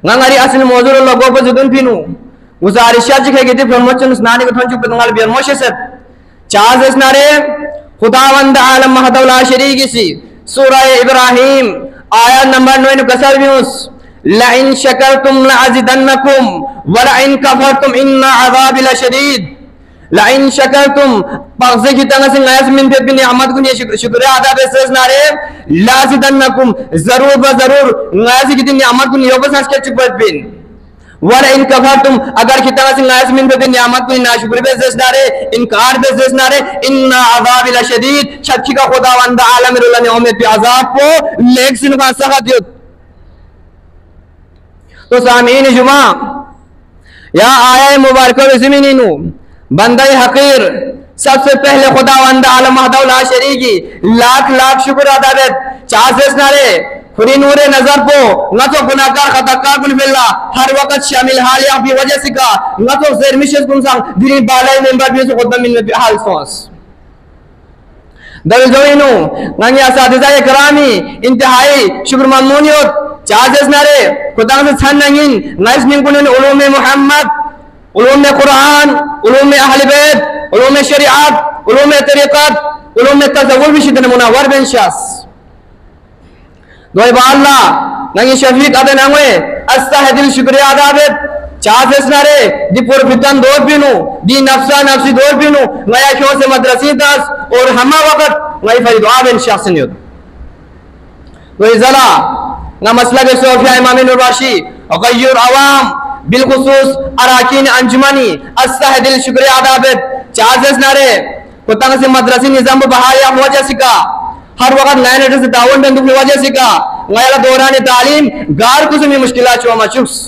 ngangari asil mozuro logo po judun pinu guzarisha jike gidi promotion snani ko thonchu pengal biar mosheset chazes nare खुदावंद आलम महदौला शरीकी सी सूरह इब्राहिम आयत number 9 कसर views line शकरतुम लअज़िदन्नकुम व line कफरतुम इन्न अज़ाबी लशदीद line शकरतुम पगजे की तंग से नयास मिन पे भी नियामत को ये शुक्र अदा बेसेस नारे लअज़िदन्नकुम जरूर व जरूर नयास की नियामत को नियोबस के चुपत बिन वाला इन कफरतुम अगर कितना से नायस मिन पे नियामत को नाशुक्र बेसेस नारे इनकार बेसेस नारे इन्ना अज़ाब लशदीद शक्की का खुदावंद आलम रुल्ला ने उम्मीद पे अज़ाब को लेग सिन का सख्त युद्ध। तो सामीन जुमा या आया मुबारक ज़मीनीनु बंदे हकीर सबसे पहले खुदावंद आलम महदौला शरीकी लाख लाख शुक्र अदा बेत चासेस नारे खुदी नूरे नजर को न तो गुनाहगार खताकार कुल बिल्ला हर वक्त शामिल हालिया की वजह से का न तो शेर मिशेस कुन सांग दिनी बाले मेंबर भी से खुदा मिल में हाल सोस दल जोइनो नंगी असातिज़ा इकरामी इंतहाई शुक्र ममनूनियत चार्जेस नारे खुदा से छन नंगिन नाइस निकुन उलूम मोहम्मद उलूम कुरान उलूम अहले बैत उलूम शरीयत उलूम तरीक़त उलूम तज़व्वुर भी शिदन मुनव्वर बिन शास दोई बाल्ला नंगी शफीक अदन अंगे अस्तहदिल शुक्रिया अदाबत चाफेस नारे दी पुर फितन दौर पिनु दी नफ्सा नफ्सी दौर पिनु नया क्यों से मदरसी दास और हमा वक्त नई फरीद आबिन शासनियत दोई जला ना मसला के सोफिया इमाम नुरवाशी गय्यूर अवाम बिलखुसूस अराकीन अंजुमनी अस्तहदिल शुक्रिया अदाबत चाफेस नारे कुतंग से मदरसी निजाम बहाया वजह सिका हर वक्त नए नेट से ताउन बंदू की वजह से का नया दौरान तालीम गार कुछ में मुश्किलात चुआ मचुस